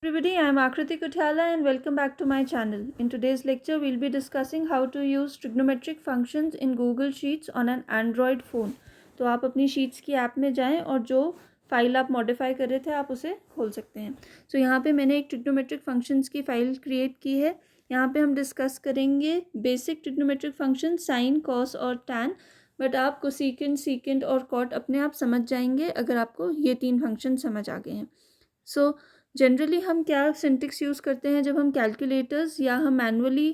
Everybody, I am Akriti Kuthala and welcome back to my channel. In today's lecture, we'll be discussing how to use trigonometric functions in Google Sheets on an Android phone. तो आप अपनी sheets की app में जाएं और जो file आप modify कर रहे थे आप उसे खोल सकते हैं. सो यहाँ पे मैंने एक ट्रिग्नोमेट्रिक फंक्शंस की फ़ाइल क्रिएट की है. यहाँ पे हम डिस्कस करेंगे basic trigonometric function sine, cos और टैन. बट आप कोसेकेंट, सीकेंट और कॉट अपने आप समझ जाएंगे अगर आपको ये तीन फंक्शन समझ आ गए हैं. सो जनरली हम क्या सिंटेक्स यूज़ करते हैं जब हम कैलकुलेटर्स या हम मैनुअली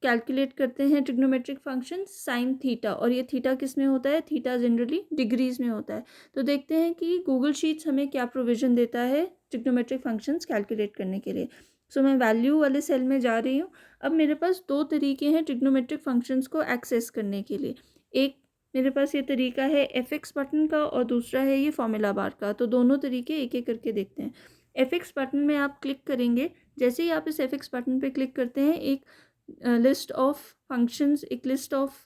कैलकुलेट करते हैं ट्रिग्नोमेट्रिक फंक्शन साइन थीटा. और ये थीटा किस में होता है? थीटा जनरली डिग्रीज में होता है. तो देखते हैं कि गूगल शीट्स हमें क्या प्रोविज़न देता है ट्रिग्नोमेट्रिक फंक्शंस कैलकुलेट करने के लिए. सो मैं वैल्यू वाले सेल में जा रही हूँ. अब मेरे पास दो तरीके हैं ट्रिग्नोमेट्रिक फंक्शंस को एक्सेस करने के लिए. एक मेरे पास ये तरीका है एफ बटन का और दूसरा है ये फॉर्मूला बार का. तो दोनों तरीके एक एक करके देखते हैं. एफ बटन में आप क्लिक करेंगे. जैसे ही आप इस एफ बटन पे क्लिक करते हैं एक लिस्ट ऑफ फंक्शंस, एक लिस्ट ऑफ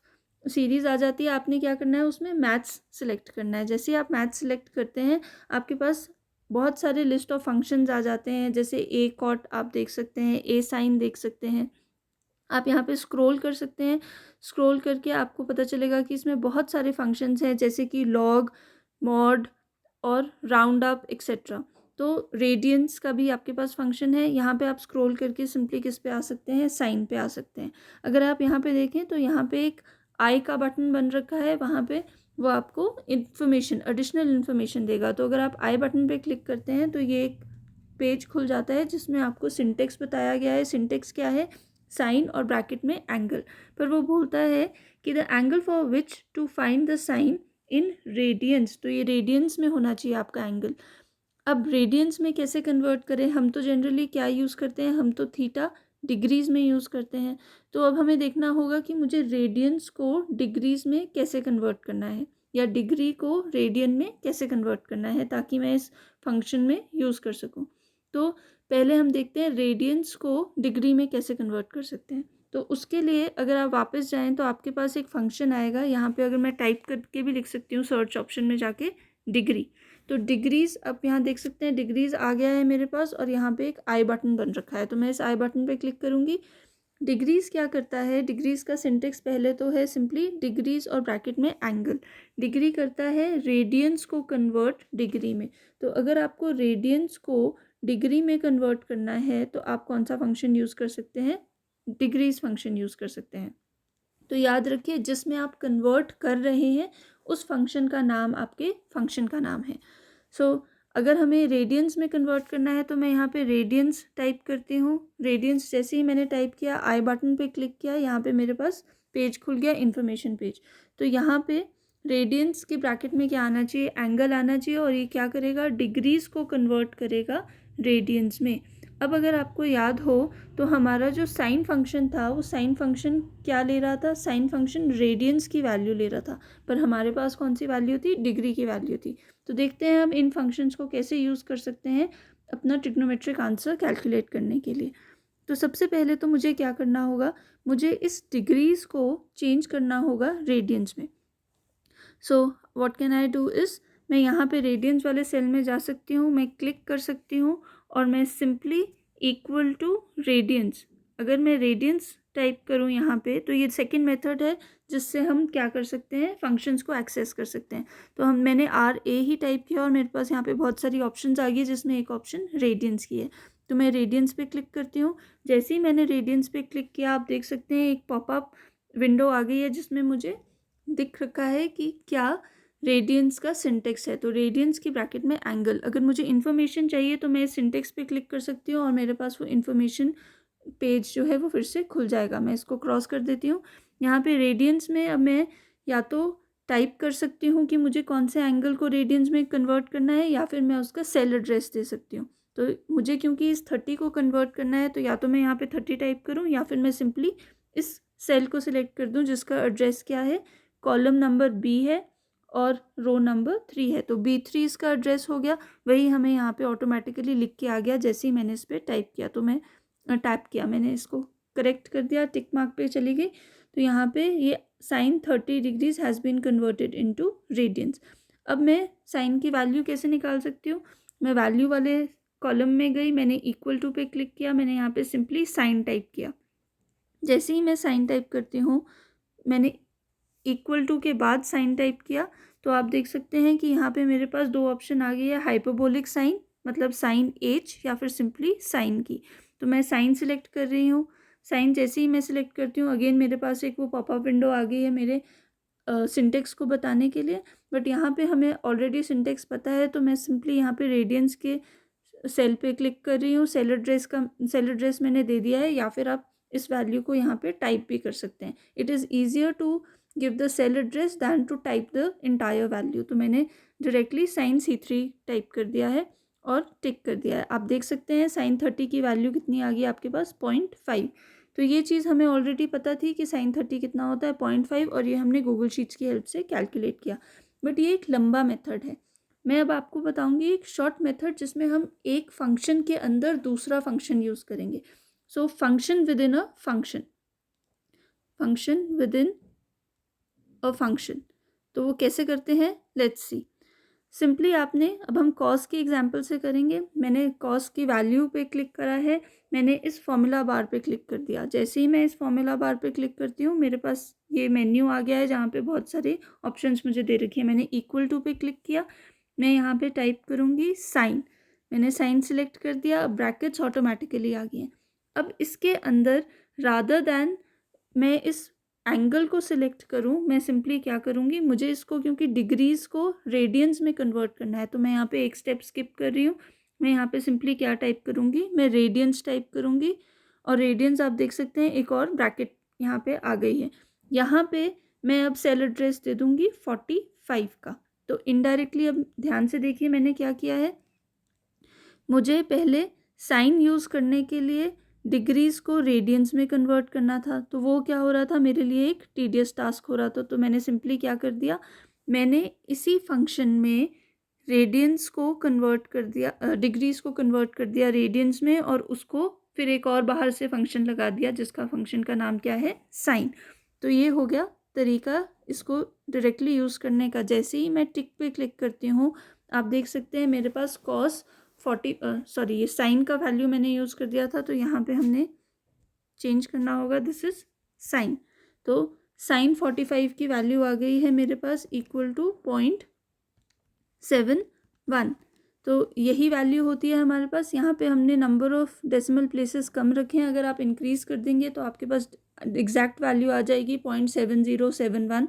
सीरीज़ आ जाती है. आपने क्या करना है, उसमें मैथ्स सेलेक्ट करना है. जैसे ही आप मैथ्स सेलेक्ट करते हैं आपके पास बहुत सारे लिस्ट ऑफ फंक्शंस आ जाते हैं. जैसे ए कॉट आप देख सकते हैं, ए साइन देख सकते हैं. आप यहाँ पे स्क्रॉल कर सकते हैं. स्क्रॉल करके आपको पता चलेगा कि इसमें बहुत सारे फंक्शंस हैं जैसे कि लॉग, मॉड और राउंड अप एक्सेट्रा. तो रेडियंस का भी आपके पास फंक्शन है. यहाँ पे आप स्क्रॉल करके सिंपली किस पे आ सकते हैं, साइन पे आ सकते हैं. अगर आप यहाँ पे देखें तो यहाँ पे एक आई का बटन बन रखा है. वहाँ पे वो आपको इन्फॉर्मेशन, एडिशनल इन्फॉर्मेशन देगा. तो अगर आप आई बटन पे क्लिक करते हैं तो ये एक पेज खुल जाता है जिसमें आपको सिंटेक्स बताया गया है. सिंटेक्स क्या है? साइन और ब्रैकेट में एंगल. पर वो बोलता है कि the angle for which to find the sine in radians. तो ये रेडियंस में होना चाहिए आपका एंगल. अब रेडियंस में कैसे कन्वर्ट करें? हम तो जनरली क्या यूज़ करते हैं, हम तो थीटा डिग्रीज़ में यूज़ करते हैं. तो अब हमें देखना होगा कि मुझे रेडियंस को डिग्रीज़ में कैसे कन्वर्ट करना है या डिग्री को रेडियन में कैसे कन्वर्ट करना है ताकि मैं इस फंक्शन में यूज़ कर सकूं. तो पहले हम देखते हैं रेडियंस को डिग्री में कैसे कन्वर्ट कर सकते हैं. तो उसके लिए अगर आप वापस जाएं तो आपके पास एक फंक्शन आएगा. यहाँ पे अगर मैं टाइप करके भी लिख सकती हूँ सर्च ऑप्शन में जाके डिग्री. तो डिग्रीज़ आप यहाँ देख सकते हैं, डिग्रीज़ आ गया है मेरे पास और यहाँ पे एक आई बटन बन रखा है. तो मैं इस आई बटन पे क्लिक करूँगी. डिग्रीज़ क्या करता है? डिग्रीज़ का सिंटेक्स पहले तो है सिंपली डिग्रीज़ और ब्रैकेट में एंगल. डिग्री करता है रेडियंस को कन्वर्ट डिग्री में. तो अगर आपको रेडियंस को डिग्री में कन्वर्ट करना है तो आप कौन सा फंक्शन यूज़ कर सकते हैं? डिग्रीज़ फंक्शन यूज़ कर सकते हैं. तो याद रखिए जिसमें आप कन्वर्ट कर रहे हैं उस फंक्शन का नाम आपके फंक्शन का नाम है. सो अगर हमें रेडियंस में कन्वर्ट करना है तो मैं यहाँ पे रेडियंस टाइप करती हूँ. रेडियंस जैसे ही मैंने टाइप किया, आई बटन पे क्लिक किया, यहाँ पे मेरे पास पेज खुल गया, इन्फॉर्मेशन पेज. तो यहाँ पे रेडियंस के ब्रैकेट में क्या आना चाहिए? एंगल आना चाहिए. और ये क्या करेगा? डिग्रीज़ को कन्वर्ट करेगा रेडियंस में. अब अगर आपको याद हो तो हमारा जो साइन फंक्शन था वो साइन फंक्शन क्या ले रहा था? साइन फंक्शन रेडियंस की वैल्यू ले रहा था. पर हमारे पास कौन सी वैल्यू थी? डिग्री की वैल्यू थी. तो देखते हैं हम इन फंक्शंस को कैसे यूज़ कर सकते हैं अपना ट्रिग्नोमेट्रिक आंसर कैलकुलेट करने के लिए. तो सबसे पहले तो मुझे क्या करना होगा? मुझे इस डिग्रीज़ को चेंज करना होगा रेडियंस में. So what can I do is मैं यहाँ पे रेडियंस वाले सेल में जा सकती हूँ. मैं क्लिक कर सकती हूँ और मैं सिंपली इक्वल टू रेडियंस, अगर मैं रेडियंस टाइप करूँ यहाँ पे तो ये सेकंड मेथड है जिससे हम क्या कर सकते हैं? फंक्शंस को एक्सेस कर सकते हैं. तो मैंने आर ए ही टाइप किया और मेरे पास यहाँ पे बहुत सारी ऑप्शंस आ गई जिसमें एक ऑप्शन रेडियंस की है. तो मैं रेडियंस पे क्लिक करती हूँ. जैसे ही मैंने रेडियंस पे क्लिक किया आप देख सकते हैं एक पॉपअप विंडो आ गई है जिसमें मुझे दिख रखा है कि क्या रेडियंस का सिंटेक्स है. तो रेडियंस की ब्रैकेट में एंगल. अगर मुझे इन्फॉर्मेशन चाहिए तो मैं सिंटेक्स पे क्लिक कर सकती हूँ और मेरे पास वो इन्फॉर्मेशन पेज जो है वो फिर से खुल जाएगा. मैं इसको क्रॉस कर देती हूँ. यहाँ पे रेडियंस में अब मैं या तो टाइप कर सकती हूँ कि मुझे कौन से एंगल को रेडियंस में कन्वर्ट करना है या फिर मैं उसका सेल एड्रेस दे सकती हूँ. तो मुझे क्योंकि इस 30 को कन्वर्ट करना है तो या तो मैं यहाँ पे 30 टाइप करूँ या फिर मैं सिंपली इस सेल को सिलेक्ट कर दूँ जिसका एड्रेस क्या है? कॉलम नंबर बी है और रो नंबर 3 है. तो B3 इसका एड्रेस हो गया. वही हमें यहाँ पे ऑटोमेटिकली लिख के आ गया जैसे ही मैंने इस पर टाइप किया. तो मैं टैप किया, मैंने इसको करेक्ट कर दिया, टिक मार्क पे चली गई. तो यहाँ पे ये sine 30 degrees has been converted into radians. अब मैं साइन की वैल्यू कैसे निकाल सकती हूँ? मैं वैल्यू वाले कॉलम में गई, मैंने इक्वल टू पे क्लिक किया, मैंने यहाँ पे सिंपली साइन टाइप किया। जैसे ही मैं साइन टाइप करती हूँ, मैंने इक्वल टू के बाद साइन टाइप किया, तो आप देख सकते हैं कि यहाँ पे मेरे पास दो ऑप्शन आ गई है, हाइपरबोलिक साइन मतलब साइन एच या फिर सिंपली साइन की। तो मैं साइन सिलेक्ट कर रही हूँ। साइन जैसे ही मैं सिलेक्ट करती हूँ, अगेन मेरे पास एक वो पॉपअप विंडो आ गई है मेरे सिंटेक्स को बताने के लिए, बट यहाँ पे हमें ऑलरेडी सिंटेक्स पता है, तो मैं सिंपली यहाँ पे रेडियंस के सेल पे क्लिक कर रही हूँ। सेल एड्रेस मैंने दे दिया है, या फिर आप इस वैल्यू को यहाँ पे टाइप भी कर सकते हैं। It is easier to give the cell address than to type the entire value. तो मैंने डायरेक्टली साइन C3 टाइप कर दिया है और टिक कर दिया है। आप देख सकते हैं साइन 30 की वैल्यू कितनी आ गई आपके पास, 0.5। तो ये चीज़ हमें ऑलरेडी पता थी कि साइन 30 कितना होता है, 0.5, और ये हमने गूगल शीट्स की हेल्प से कैलकुलेट किया। बट ये एक लंबा मेथड है। मैं अब आपको बताऊंगी एक शॉर्ट मेथड जिसमें हम एक फंक्शन के अंदर दूसरा फंक्शन यूज़ करेंगे। So function with in a function, function with in a function, तो वो कैसे करते हैं, लेट्स सी। सिंपली आपने, अब हम कॉस के एग्जांपल से करेंगे। मैंने कॉस की वैल्यू पे क्लिक करा है, मैंने इस फॉर्मूला बार पे क्लिक कर दिया। जैसे ही मैं इस फॉर्मूला बार पे क्लिक करती हूँ, मेरे पास ये मेन्यू आ गया है जहाँ पे बहुत सारे ऑप्शंस मुझे दे रखी है। मैंने इक्वल टू पे क्लिक किया, मैं यहाँ पे टाइप करूँगी साइन, मैंने साइन सिलेक्ट कर दिया। अब ब्रैकेट्स ऑटोमेटिकली आ गए हैं। अब इसके अंदर रादर दैन मैं इस एंगल को सिलेक्ट करूं, मैं सिंपली क्या करूंगी, मुझे इसको क्योंकि डिग्रीज को रेडियंस में कन्वर्ट करना है, तो मैं यहाँ पे एक स्टेप स्किप कर रही हूँ। मैं यहाँ पे सिंपली क्या टाइप करूँगी, मैं रेडियंस टाइप करूँगी, और रेडियंस आप देख सकते हैं एक और ब्रैकेट यहाँ पे आ गई है। यहाँ पे मैं अब सेल एड्रेस दे दूँगी 45 का। तो इनडायरेक्टली अब ध्यान से देखिए मैंने क्या किया है, मुझे पहले साइन यूज़ करने के लिए डिग्रीज़ को रेडियंस में कन्वर्ट करना था, तो वो क्या हो रहा था, मेरे लिए एक टीडियस टास्क हो रहा था। तो मैंने सिंपली क्या कर दिया, मैंने इसी फंक्शन में रेडियंस को कन्वर्ट कर दिया, डिग्रीज़ को कन्वर्ट कर दिया रेडियंस में, और उसको फिर एक और बाहर से फंक्शन लगा दिया जिसका फंक्शन का नाम क्या है, साइन। तो ये हो गया तरीका इसको डायरेक्टली यूज़ करने का। जैसे ही मैं टिक पे क्लिक करती हूँ, आप देख सकते हैं मेरे पास कॉस 40 ये साइन का वैल्यू मैंने यूज़ कर दिया था, तो यहाँ पे हमने चेंज करना होगा, दिस इज साइन। तो साइन 45 की वैल्यू आ गई है मेरे पास इक्वल टू 0.71। तो यही वैल्यू होती है हमारे पास। यहाँ पे हमने नंबर ऑफ डेसिमल प्लेसेस कम रखे हैं, अगर आप इंक्रीज़ कर देंगे तो आपके पास एग्जैक्ट वैल्यू आ जाएगी 0.7071,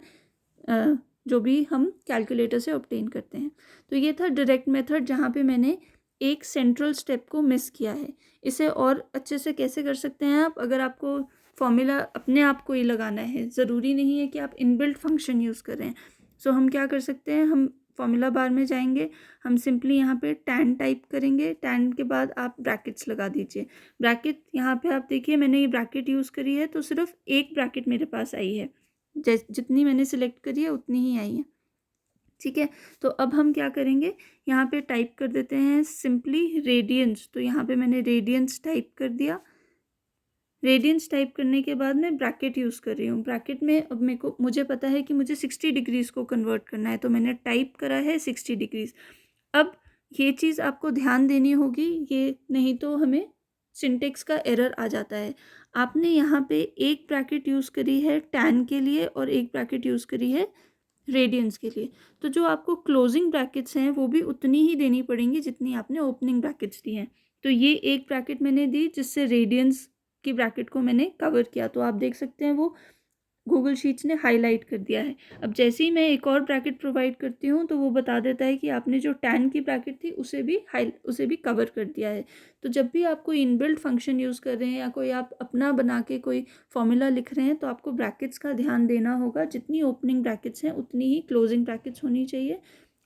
जो भी हम कैलकुलेटर से ऑब्टेन करते हैं। तो ये था डायरेक्ट मेथड जहाँ पे मैंने एक सेंट्रल स्टेप को मिस किया है। इसे और अच्छे से कैसे कर सकते हैं आप, अगर आपको फॉर्मूला अपने आप को ही लगाना है, ज़रूरी नहीं है कि आप इनबिल्ट फंक्शन यूज़ करें। सो हम क्या कर सकते हैं, हम फॉर्मूला बार में जाएंगे, हम सिंपली यहाँ पे टैन टाइप करेंगे, टैन के बाद आप ब्रैकेट्स लगा दीजिए। ब्रैकेट यहाँ पे आप देखिए मैंने ये ब्रैकेट यूज़ करी है, तो सिर्फ एक ब्रैकेट मेरे पास आई है, जितनी मैंने सिलेक्ट करी है उतनी ही आई है, ठीक है। तो अब हम क्या करेंगे, यहाँ पे टाइप कर देते हैं सिंपली रेडियंस। तो यहाँ पे मैंने रेडियंस टाइप कर दिया। रेडियंस टाइप करने के बाद मैं ब्रैकेट यूज़ कर रही हूँ। ब्रैकेट में अब मुझे पता है कि मुझे 60 डिग्रीज़ को कन्वर्ट करना है, तो मैंने टाइप करा है 60 डिग्रीज़। अब ये चीज़ आपको ध्यान देनी होगी, ये नहीं तो हमें सिंटेक्स का एरर आ जाता है। आपने यहाँ पे एक ब्रैकेट यूज़ करी है टैन के लिए और एक ब्रैकेट यूज़ करी है रेडियंस के लिए, तो जो आपको क्लोजिंग ब्रैकेट्स हैं वो भी उतनी ही देनी पड़ेंगी जितनी आपने ओपनिंग ब्रैकेट्स दी हैं। तो ये एक ब्रैकेट मैंने दी जिससे रेडियंस की ब्रैकेट को मैंने कवर किया, तो आप देख सकते हैं वो गूगल शीट्स ने हाईलाइट कर दिया है। अब जैसे ही मैं एक और ब्रैकेट प्रोवाइड करती हूँ तो वो बता देता है कि आपने जो टैन की ब्रैकेट थी उसे भी कवर कर दिया है। तो जब भी आप कोई इनबिल्ट फंक्शन यूज़ कर रहे हैं या कोई आप अपना बना के कोई फॉर्मूला लिख रहे हैं, तो आपको ब्रैकेट्स का ध्यान देना होगा। जितनी ओपनिंग ब्रैकेट्स हैं उतनी ही क्लोजिंग ब्रैकेट्स होनी चाहिए,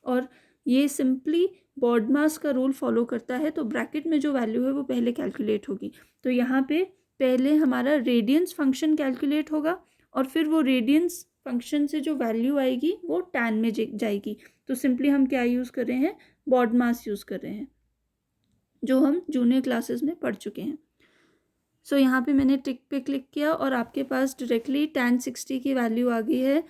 और ये सिंपली बॉडमास का रूल फॉलो करता है। तो ब्रैकेट में जो वैल्यू है वो पहले कैलकुलेट होगी। तो यहाँ पे पहले हमारा रेडियंस फंक्शन कैलकुलेट होगा, और फिर वो रेडियंस फंक्शन से जो वैल्यू आएगी वो टैन में जाएगी। तो सिंपली हम क्या यूज़ कर रहे हैं, बॉडमास यूज़ कर रहे हैं, जो हम जूनियर क्लासेस में पढ़ चुके हैं। सो यहाँ पे मैंने टिक पे क्लिक किया और आपके पास डायरेक्टली tan 60 की वैल्यू आ गई है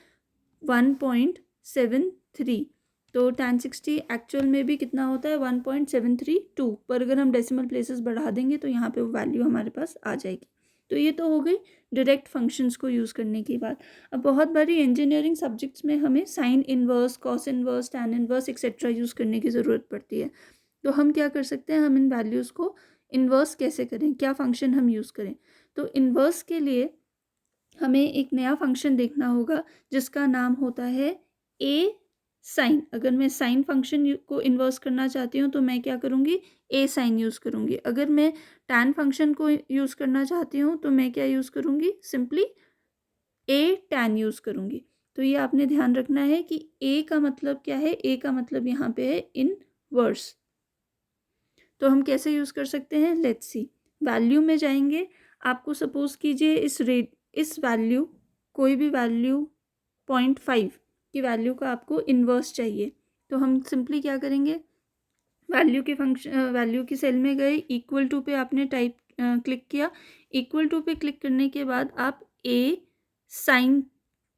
1.73। तो tan 60 एक्चुअल में भी कितना होता है 1.732, पर अगर हम डेसिमल प्लेसेस बढ़ा देंगे तो यहाँ पे वो वैल्यू हमारे पास आ जाएगी। तो ये तो हो गई डायरेक्ट फंक्शंस को यूज़ करने की बात। अब बहुत बारी इंजीनियरिंग सब्जेक्ट्स में हमें sine inverse, cos inverse, tan inverse etcetera use करने की ज़रूरत पड़ती है। तो हम क्या कर सकते हैं, हम इन वैल्यूज़ को इन्वर्स कैसे करें, क्या फंक्शन हम यूज़ करें। तो इन्वर्स के लिए हमें एक नया फंक्शन देखना होगा जिसका नाम होता है ए साइन। अगर मैं साइन फंक्शन को इन्वर्स करना चाहती हूँ तो मैं क्या करूँगी, ए साइन यूज़ करूँगी। अगर मैं टैन फंक्शन को यूज़ करना चाहती हूँ तो मैं क्या यूज़ करूँगी, सिंपली ए टैन यूज़ करूँगी। तो ये आपने ध्यान रखना है कि ए का मतलब क्या है, ए का मतलब यहाँ पे है इनवर्स। तो हम कैसे यूज़ कर सकते हैं, लेट्स सी। वैल्यू में जाएंगे, आपको सपोज़ कीजिए इस वैल्यू, कोई भी वैल्यू 0.5 की वैल्यू का आपको इन्वर्स चाहिए। तो हम सिंपली क्या करेंगे, वैल्यू की सेल में गए, इक्वल टू पे आपने क्लिक किया। इक्वल टू पे क्लिक करने के बाद आप ए साइन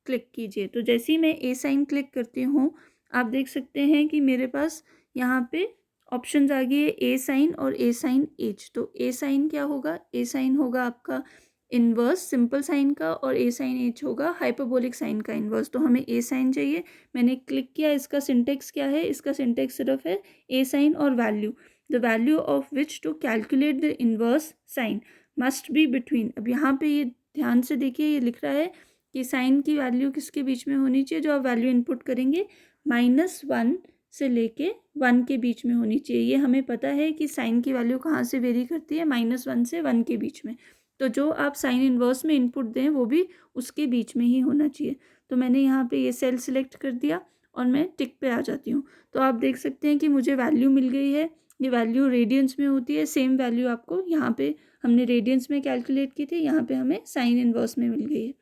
क्लिक कीजिए। तो जैसे ही मैं ए साइन क्लिक करती हूँ, आप देख सकते हैं कि मेरे पास यहाँ पे ऑप्शंस आ गई है, ए साइन और ए साइन एच। तो ए साइन क्या होगा, ए साइन होगा आपका इन्वर्स सिंपल साइन का, और ए साइन एच होगा हाइपरबोलिक साइन का इन्वर्स। तो हमें ए साइन चाहिए, मैंने क्लिक किया। इसका सिंटेक्स क्या है, इसका सिंटेक्स सिर्फ है ए साइन और value, the value of which to calculate the inverse sine must be between. अब यहाँ पे ये ध्यान से देखिए, ये लिख रहा है कि साइन की वैल्यू किसके बीच में होनी चाहिए, जो आप वैल्यू इनपुट करेंगे -1 से लेके 1 के बीच में होनी चाहिए। ये हमें पता है कि साइन की वैल्यू कहाँ से वेरी करती है, -1 से 1 के बीच में। तो जो आप साइन इन्वर्स में इनपुट दें वो भी उसके बीच में ही होना चाहिए। तो मैंने यहाँ पे ये सेल सिलेक्ट कर दिया और मैं टिक पे आ जाती हूँ। तो आप देख सकते हैं कि मुझे वैल्यू मिल गई है। ये वैल्यू रेडियंस में होती है, सेम वैल्यू आपको यहाँ पे हमने रेडियंस में कैलकुलेट की थी, यहाँ पे हमें साइन इन्वर्स में मिल गई है।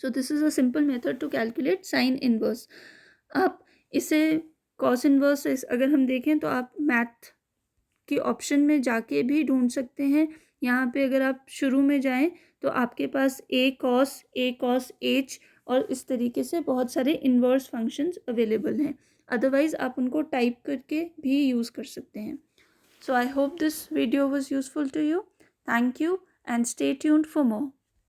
So this is a simple method to calculate sine inverse. आप इसे कॉस इन्वर्स अगर हम देखें तो आप मैथ के ऑप्शन में जाके भी ढूंढ सकते हैं। यहाँ पे अगर आप शुरू में जाएं तो आपके पास ए कॉस एच और इस तरीके से बहुत सारे इन्वर्स फंक्शंस अवेलेबल हैं। अदरवाइज़ आप उनको टाइप करके भी यूज़ कर सकते हैं। So I hope this video was useful to you. Thank you and stay tuned for more.